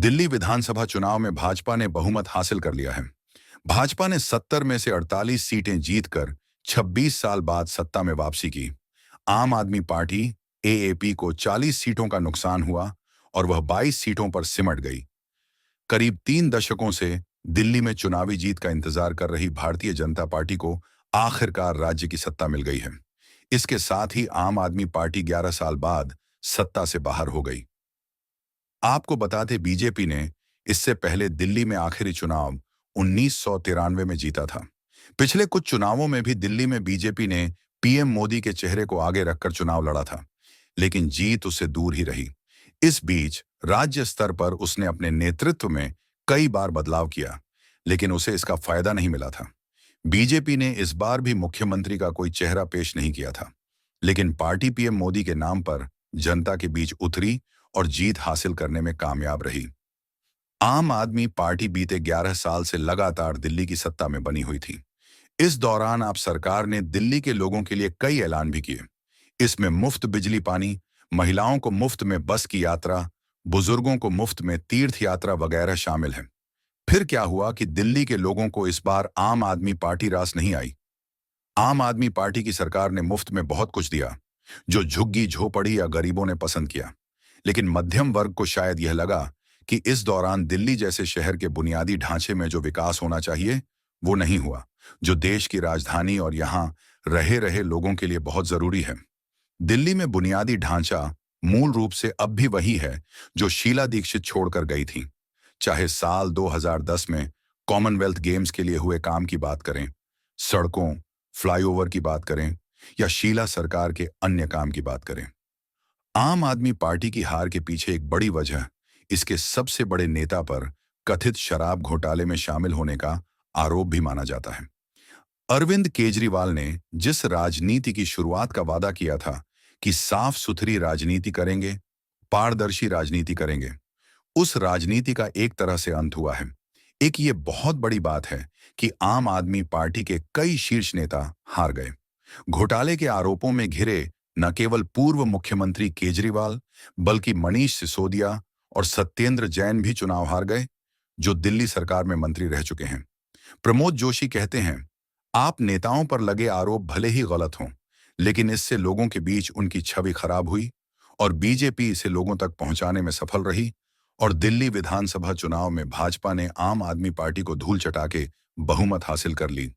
दिल्ली विधानसभा चुनाव में भाजपा ने बहुमत हासिल कर लिया है। भाजपा ने 70 में से 48 सीटें जीतकर 26 साल बाद सत्ता में वापसी की। आम आदमी पार्टी एएपी को 40 सीटों का नुकसान हुआ और वह 22 सीटों पर सिमट गई। करीब 3 दशकों से दिल्ली में चुनावी जीत का इंतजार कर रही भारतीय जनता पार्टी को आखिरकार राज्य की सत्ता मिल गई है। इसके साथ ही आम आदमी पार्टी 11 साल बाद सत्ता से बाहर हो गई। आपको बता दें, बीजेपी ने इससे पहले दिल्ली में आखिरी चुनाव 1993 में जीता था। पिछले कुछ चुनावों में भी दिल्ली में बीजेपी ने पीएम मोदी के चेहरे को आगे रखकर चुनाव लड़ा था, लेकिन जीत उससे दूर ही रही। इस बीच राज्य स्तर पर उसने अपने नेतृत्व में कई बार बदलाव किया, लेकिन उसे इसका फायदा नहीं मिला था। बीजेपी ने इस बार भी मुख्यमंत्री का कोई चेहरा पेश नहीं किया था, लेकिन पार्टी पीएम मोदी के नाम पर जनता के बीच उतरी और जीत हासिल करने में कामयाब रही। आम आदमी पार्टी बीते 11 साल से लगातार दिल्ली की सत्ता में बनी हुई थी। इस दौरान आप सरकार ने दिल्ली के लोगों के लिए कई ऐलान भी किए। इसमें मुफ्त बिजली पानी, महिलाओं को मुफ्त में बस की यात्रा, बुजुर्गों को मुफ्त में तीर्थ यात्रा वगैरह शामिल है। फिर क्या हुआ कि दिल्ली के लोगों को इस बार आम आदमी पार्टी रास नहीं आई। आम आदमी पार्टी की सरकार ने मुफ्त में बहुत कुछ दिया, जो झुग्गी झोपड़ी या गरीबों ने पसंद किया। लेकिन मध्यम वर्ग को शायद यह लगा कि इस दौरान दिल्ली जैसे शहर के बुनियादी ढांचे में जो विकास होना चाहिए वो नहीं हुआ, जो देश की राजधानी और यहाँ रहे रहे लोगों के लिए बहुत जरूरी है। दिल्ली में बुनियादी ढांचा मूल रूप से अब भी वही है जो शीला दीक्षित छोड़कर गई थी। चाहे साल 2010 में कॉमनवेल्थ गेम्स के लिए हुए काम की बात करें, सड़कों, फ्लाईओवर की बात करें या शीला सरकार के अन्य काम की बात करें। आम आदमी पार्टी की हार के पीछे एक बड़ी वजह इसके सबसे बड़े नेता पर कथित शराब घोटाले में शामिल होने का आरोप भी माना जाता है। अरविंद केजरीवाल ने जिस राजनीति की शुरुआत का वादा किया था कि साफ सुथरी राजनीति करेंगे, पारदर्शी राजनीति करेंगे, उस राजनीति का एक तरह से अंत हुआ है। एक ये बहुत बड़ी बात है कि आम आदमी पार्टी के कई शीर्ष नेता हार गए। घोटाले के आरोपों में घिरे न केवल पूर्व मुख्यमंत्री केजरीवाल, बल्कि मनीष सिसोदिया और सत्येंद्र जैन भी चुनाव हार गए, जो दिल्ली सरकार में मंत्री रह चुके हैं। प्रमोद जोशी कहते हैं, आप नेताओं पर लगे आरोप भले ही गलत हों, लेकिन इससे लोगों के बीच उनकी छवि खराब हुई और बीजेपी इसे लोगों तक पहुंचाने में सफल रही और दिल्ली विधानसभा चुनाव में भाजपा ने आम आदमी पार्टी को धूल चटा के बहुमत हासिल कर ली।